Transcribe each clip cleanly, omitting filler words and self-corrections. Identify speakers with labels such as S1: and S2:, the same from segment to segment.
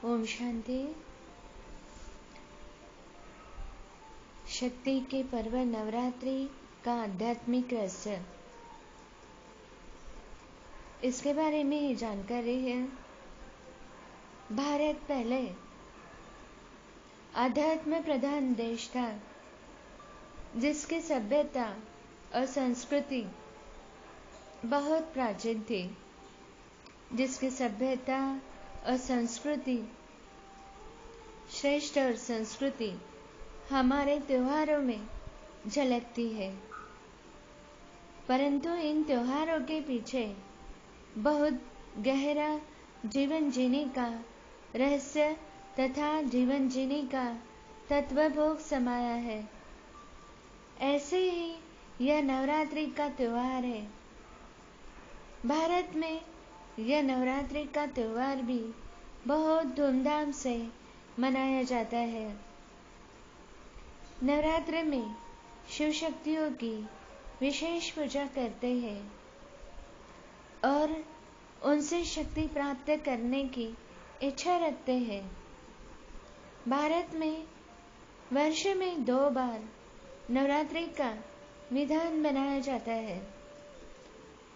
S1: ओम शांति। शक्ति के पर्व नवरात्रि का आध्यात्मिक रहस्य, इसके बारे में जानकारी है। भारत पहले आध्यात्म प्रधान देश था, जिसकी सभ्यता और संस्कृति बहुत प्राचीन थी, जिसकी सभ्यता और संस्कृति श्रेष्ठ और संस्कृति हमारे त्योहारों में झलकती है। परंतु इन त्योहारों के पीछे बहुत गहरा जीवन जीने का रहस्य तथा जीवन जीने का तत्वभोग समाया है। ऐसे ही यह नवरात्रि का त्योहार है। भारत में यह नवरात्रि का त्योहार भी बहुत धूमधाम से मनाया जाता है। नवरात्र में शिव शक्तियों की विशेष पूजा करते हैं और उनसे शक्ति प्राप्त करने की इच्छा रखते हैं। भारत में वर्ष में 2 बार नवरात्रि का विधान बनाया जाता है।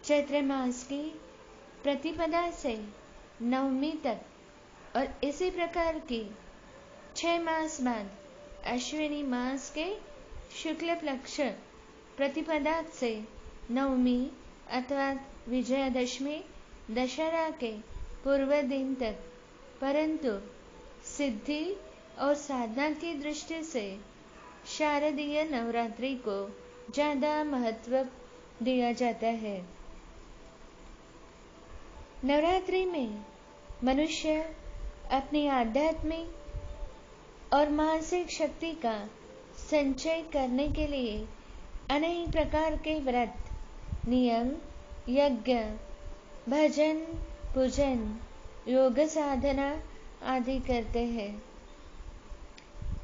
S1: चैत्र मास की प्रतिपदा से नवमी तक और इसी प्रकार की 6 मास बाद अश्विनी मास के शुक्ल पक्ष प्रतिपदा से नवमी अथवा विजयादशमी दशहरा के पूर्व दिन तक, परंतु सिद्धि और साधना की दृष्टि से शारदीय नवरात्रि को ज्यादा महत्व दिया जाता है। नवरात्रि में मनुष्य अपनी आध्यात्मिक और मानसिक शक्ति का संचय करने के लिए अनेक प्रकार के व्रत, नियम, यज्ञ, भजन, पूजन, योग साधना आदि करते हैं।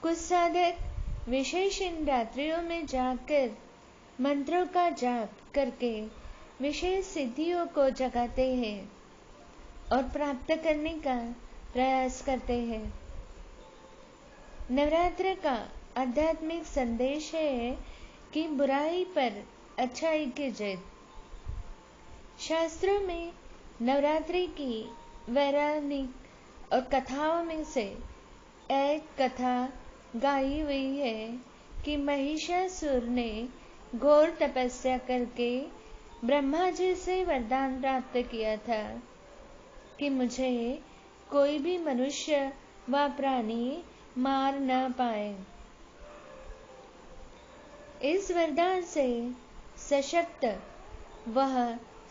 S1: कुछ साधक विशेष इन रात्रियों में जाकर मंत्रों का जाप करके विशेष सिद्धियों को जगाते हैं और प्राप्त करने का प्रयास करते हैं। नवरात्र का आध्यात्मिक संदेश है कि बुराई पर अच्छाई की जीत। शास्त्रों में नवरात्रि की पौराणिक और कथाओं में से एक कथा गाई हुई है कि महिषासुर ने घोर तपस्या करके ब्रह्मा जी से वरदान प्राप्त किया था कि मुझे कोई भी मनुष्य व प्राणी मार न पाए। इस वरदान से सशक्त वह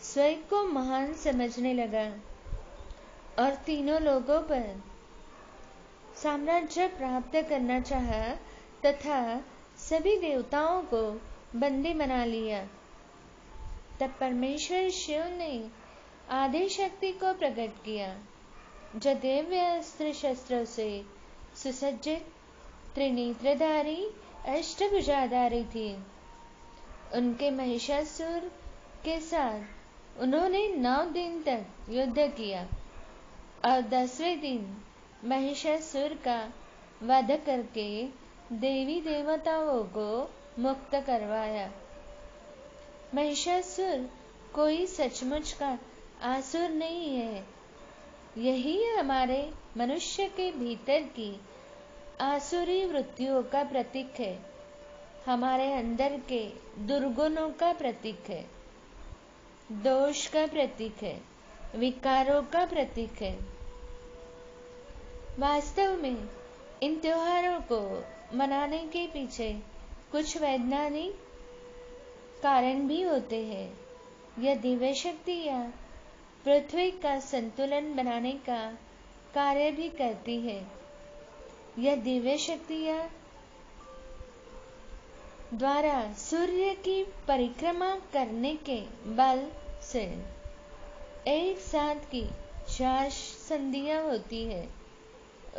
S1: स्वयं को महान समझने लगा और तीनों लोगों पर साम्राज्य प्राप्त करना चाहा तथा सभी देवताओं को बंदी बना लिया। तब परमेश्वर शिव ने आदि शक्ति को प्रकट किया, जो दिव्य अस्त्र शस्त्रों से सुसज्जित त्रिनेत्रधारी अष्टभुजाधारी थी। उनके महिषासुर के साथ उन्होंने 9 दिन तक युद्ध किया और 10वें दिन महिषासुर का वध करके देवी देवताओं को मुक्त करवाया। महिषासुर कोई सचमुच का आसुर नहीं है। यही हमारे मनुष्य के भीतर की आसुरी वृत्तियों का प्रतीक है, हमारे अंदर के दुर्गुणों का प्रतीक है, दोष का प्रतीक है, विकारों का प्रतीक है। वास्तव में इन त्योहारों को मनाने के पीछे कुछ वैज्ञानिक कारण भी होते हैं। यह दिव्य शक्तियाँ पृथ्वी का संतुलन बनाने का कार्य भी करती है। यह दिव्य शक्तियाँ द्वारा सूर्य की परिक्रमा करने के बल से एक साथ की 4 संधियाँ होती है।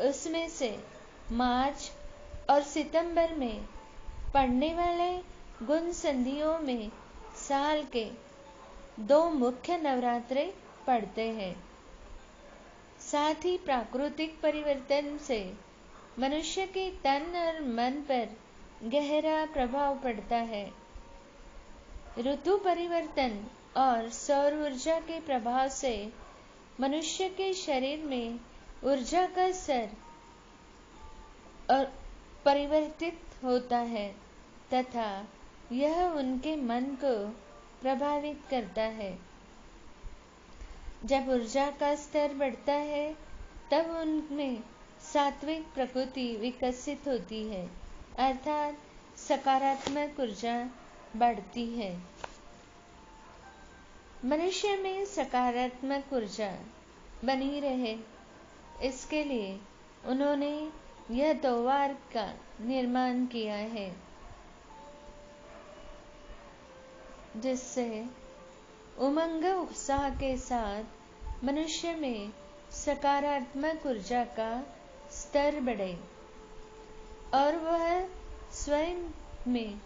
S1: उसमें से मार्च और सितंबर में पड़ने वाले गुण संधियों में साल के 2 मुख्य नवरात्रे पड़ते हैं। साथ ही प्राकृतिक परिवर्तन से मनुष्य के तन और मन पर गहरा प्रभाव पड़ता है। ऋतु परिवर्तन और सौर ऊर्जा के प्रभाव से मनुष्य के शरीर में ऊर्जा का स्तर और परिवर्तित होता है तथा यह उनके मन को प्रभावित करता है। जब ऊर्जा का स्तर बढ़ता है तब उनमें सात्विक प्रकृति विकसित होती है, अर्थात सकारात्मक ऊर्जा बढ़ती है। मनुष्य में सकारात्मक ऊर्जा बनी रहे, इसके लिए उन्होंने यह 2 मार्ग का निर्माण किया है, जिससे उमंग उत्साह के साथ मनुष्य में सकारात्मक ऊर्जा का स्तर बढ़े और वह स्वयं में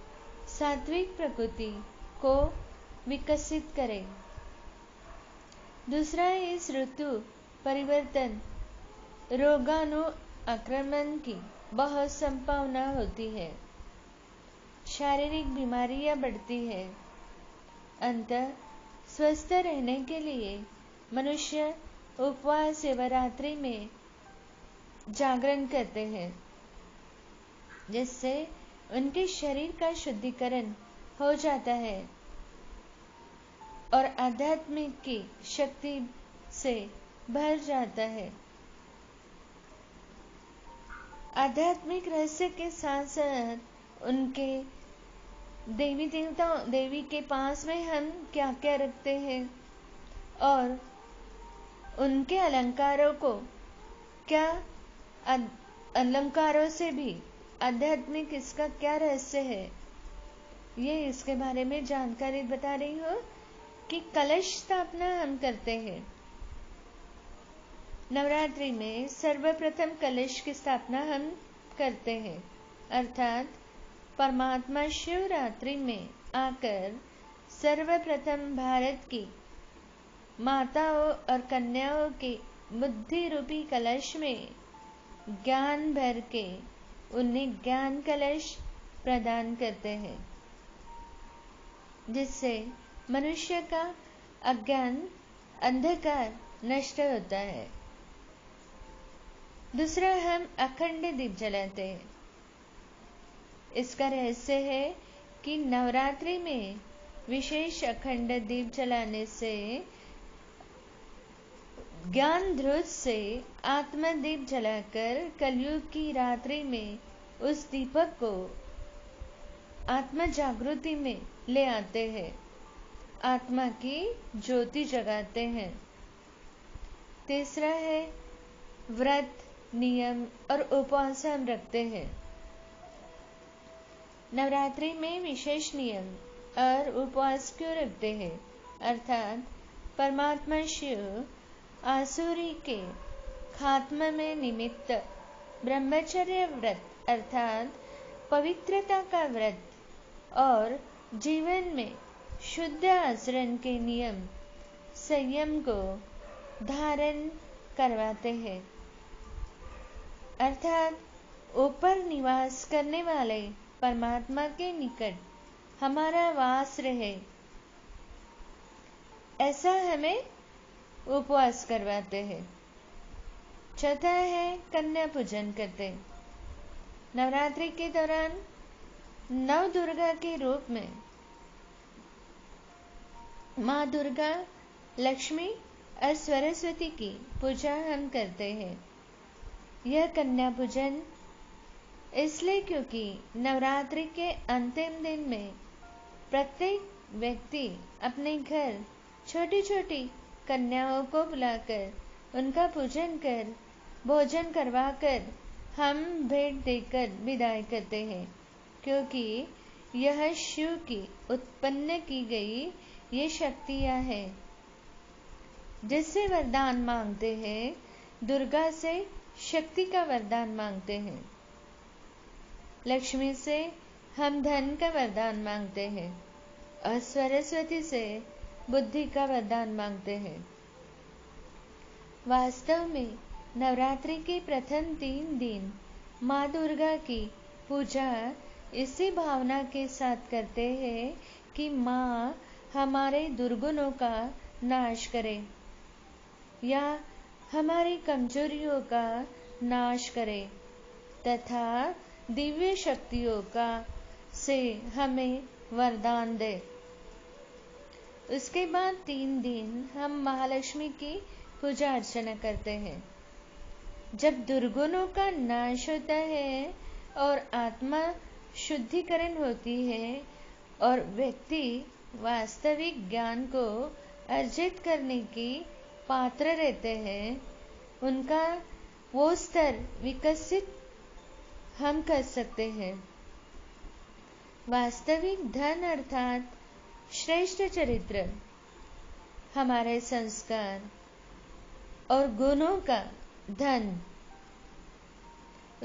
S1: सात्विक प्रकृति को विकसित करे। दूसरा, इस ऋतु परिवर्तन रोगाणु आक्रमण की बहुत संभावना होती है, शारीरिक बीमारियां बढ़ती है। अंततः स्वस्थ रहने के लिए मनुष्य उपवास शिवरात्रि में जागरण करते हैं, जिससे उनके शरीर का शुद्धिकरण हो जाता है और आध्यात्मिक की शक्ति से भर जाता है। आध्यात्मिक रहस्य के साथ साथ उनके देवी के पास में हम क्या क्या रखते हैं और उनके अलंकारों को क्या अलंकारों से भी आध्यात्मिक इसका क्या रहस्य है, ये इसके बारे में जानकारी बता रही हूँ कि कलश स्थापना हम करते हैं। नवरात्रि में सर्वप्रथम कलश की स्थापना हम करते हैं, अर्थात परमात्मा शिवरात्रि में आकर सर्वप्रथम भारत की माताओं और कन्याओं के बुद्धि रूपी कलश में ज्ञान भर के उन्हें ज्ञान कलश प्रदान करते हैं, जिससे मनुष्य का अज्ञान अंधकार नष्ट होता है। दूसरा, हम अखंड दीप जलाते हैं। इसका रहस्य है कि नवरात्रि में विशेष अखंड दीप जलाने से ज्ञान ध्रुव से आत्मदीप जलाकर कलयुग की रात्रि में उस दीपक को आत्म जागृति में ले आते हैं, आत्मा की ज्योति जगाते हैं। तीसरा है व्रत, नियम और उपवास हम रखते हैं। नवरात्रि में विशेष नियम और उपवास क्यों रखते हैं, अर्थात परमात्मा शिव आसुरी के खात्मा में निमित्त ब्रह्मचर्य व्रत अर्थात पवित्रता का व्रत और जीवन में शुद्ध आचरण के नियम संयम को धारण करवाते हैं, अर्थात ऊपर निवास करने वाले परमात्मा के निकट हमारा वास रहे, ऐसा हमें उपवास करवाते हैं। चौथा है कन्या पूजन करते। नवरात्रि के दौरान नव दुर्गा के रूप में माँ दुर्गा, लक्ष्मी और सरस्वती की पूजा हम करते हैं। यह कन्या पूजन इसलिए क्योंकि नवरात्रि के अंतिम दिन में प्रत्येक व्यक्ति अपने घर छोटी छोटी कन्याओं को बुलाकर उनका पूजन कर भोजन करवाकर हम भेंट देकर विदाई करते हैं, क्योंकि यह शिव की उत्पन्न की गई ये शक्तियां हैं। जिससे वरदान मांगते हैं, दुर्गा से शक्ति का वरदान मांगते हैं, लक्ष्मी से हम धन का वरदान मांगते हैं और सरस्वती से बुद्धि का वरदान मांगते हैं। वास्तव में नवरात्रि के प्रथम 3 दिन माँ दुर्गा की पूजा इसी भावना के साथ करते हैं कि माँ हमारे दुर्गुणों का नाश करे या हमारी कमजोरियों का नाश करे तथा दिव्य शक्तियों का से हमें वरदान दे। उसके बाद 3 दिन हम महालक्ष्मी की पूजा अर्चना करते हैं। जब दुर्गुणों का नाश होता है और आत्मा शुद्धिकरण होती है और व्यक्ति वास्तविक ज्ञान को अर्जित करने की पात्र रहते हैं, उनका वो स्तर विकसित हम कर सकते हैं। वास्तविक धन अर्थात श्रेष्ठ चरित्र, हमारे संस्कार और गुणों का धन।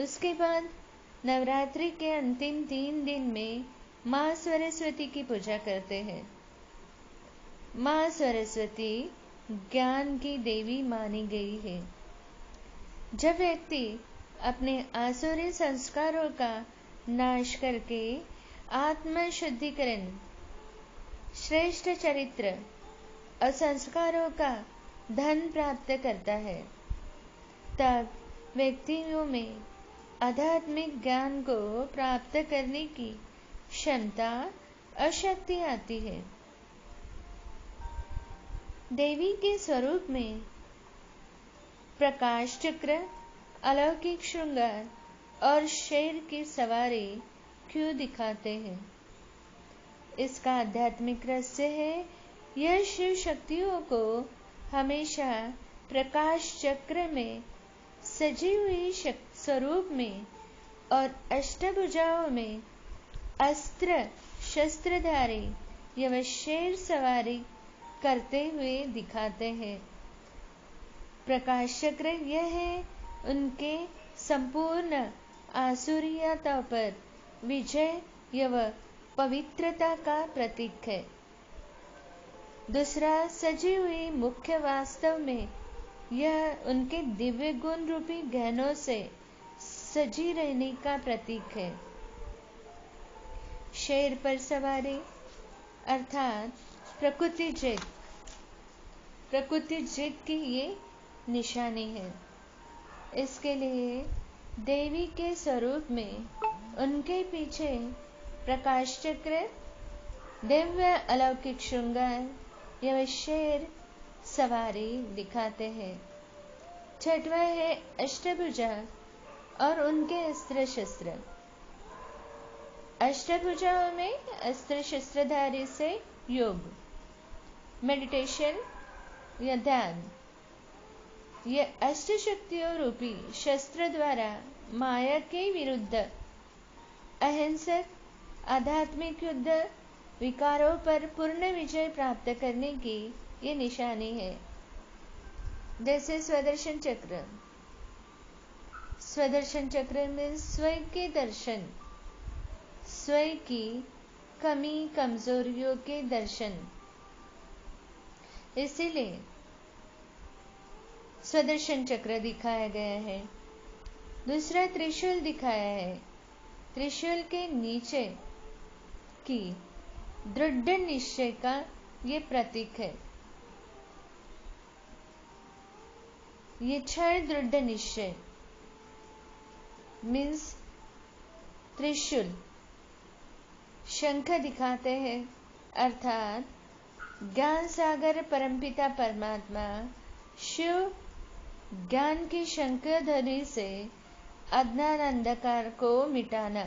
S1: उसके बाद नवरात्रि के अंतिम 3 दिन में माँ सरस्वती की पूजा करते हैं। माँ सरस्वती ज्ञान की देवी मानी गई है। जब व्यक्ति अपने आसुरी संस्कारों का नाश करके आत्म शुद्धिकरण, श्रेष्ठ चरित्र और संस्कारों का धन प्राप्त करता है, तब व्यक्तियों में आध्यात्मिक ज्ञान को प्राप्त करने की क्षमता और शक्ति आती है। देवी के स्वरूप में प्रकाश चक्र, अलौकिक श्रृंगार और शेर की सवारी क्यों दिखाते हैं? इसका आध्यात्मिक रहस्य है, यह शिव शक्तियों को हमेशा प्रकाश चक्र में सजी हुई स्वरूप में और अष्टभुजाओं में अस्त्र शस्त्रधारी एवं शेर सवारी करते हुए दिखाते हैं। प्रकाश चक्र यह है उनके संपूर्ण आसुरियता पर विजय एवं पवित्रता का प्रतीक है। दूसरा सजी हुई मुख्य वास्तव में यह उनके दिव्य गुण रूपी गहनों से सजी रहने का प्रतीक है। शेर पर सवारी अर्थात प्रकृति जीत की ये निशानी है। इसके लिए देवी के स्वरूप में उनके पीछे प्रकाश चक्र, दिव्य अलौकिक श्रृंगार एवं शेर सवारी दिखाते हैं। छठवां है अष्टभुजा और उनके अस्त्र शस्त्र। अष्टभुजाओं में अस्त्र शस्त्रधारी से योग, मेडिटेशन या ध्यान। ये अष्ट शक्तियों रूपी शस्त्र द्वारा माया के विरुद्ध अहिंसक आध्यात्मिक युद्ध, विकारों पर पूर्ण विजय प्राप्त करने की ये निशानी है। जैसे स्वदर्शन चक्र। स्वदर्शन चक्र में स्वयं के दर्शन, स्वयं की कमी कमजोरियों के दर्शन। इसीलिए स्वदर्शन चक्र दिखाया गया है। दूसरा त्रिशूल दिखाया है। त्रिशूल के नीचे की दृढ़ निश्चय का ये प्रतीक है। ये 6 दृढ़ निश्चय मीन्स त्रिशूल शंख दिखाते हैं, अर्थात ज्ञान सागर परमपिता परमात्मा शिव ज्ञान की शंख ध्वनि से अज्ञान अंधकार को मिटाना।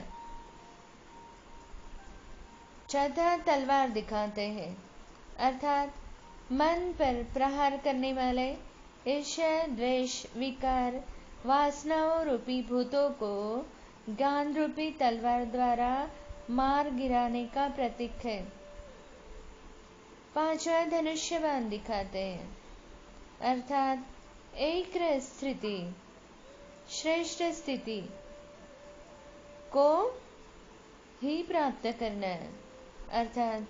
S1: चौथा तलवार दिखाते हैं, अर्थात मन पर प्रहार करने वाले ईर्ष्या, द्वेष, विकार, वासनाओं रूपी भूतों को ज्ञान रूपी तलवार द्वारा मार गिराने का प्रतीक है। पांचवा धनुष्य बाण दिखाते हैं, अर्थात एक स्थिति, श्रेष्ठ स्थिति को ही प्राप्त करना है, अर्थात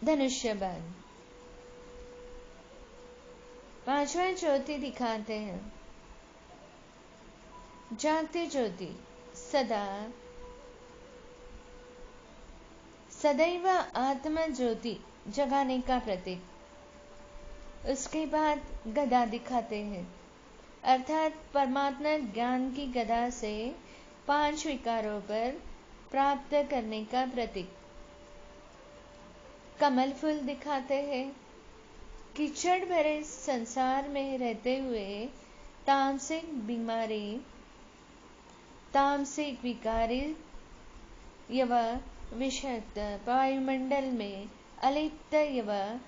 S1: धनुष्य बाण। 5वां ज्योति दिखाते हैं। जागती ज्योति सदैव आत्मा ज्योति जगाने का प्रतीक। उसके बाद गदा दिखाते हैं, अर्थात परमात्मा ज्ञान की गदा से 5 विकारों पर प्राप्त करने का प्रतीक। कमल फूल दिखाते हैं, कीचड़ भरे संसार में रहते हुए तामसिक बीमारी, तामसिक विकारी एवं विषक्त वायुमंडल में अलिप्त एवं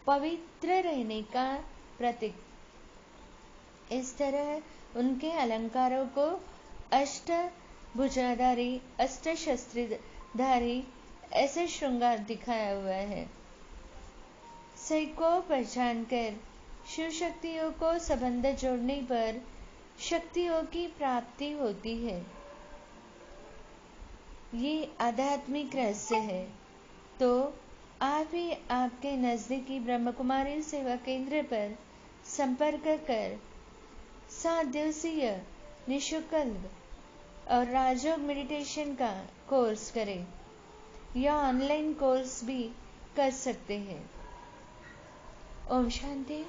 S1: पवित्र रहने का प्रतीक। इस तरह उनके अलंकारों को अष्ट भुजाधारी, अष्ट शस्त्रधारी ऐसे श्रृंगार दिखाया हुआ है। सही को पहचान कर शिव शक्तियों को संबंध जोड़ने पर शक्तियों की प्राप्ति होती है। ये आध्यात्मिक रहस्य है। तो आप ही आपके नजदीकी ब्रह्म कुमारी सेवा केंद्र पर संपर्क कर 7 दिवसीय निःशुल्क और राजयोग मेडिटेशन का कोर्स करें या ऑनलाइन कोर्स भी कर सकते हैं। ओम शांति।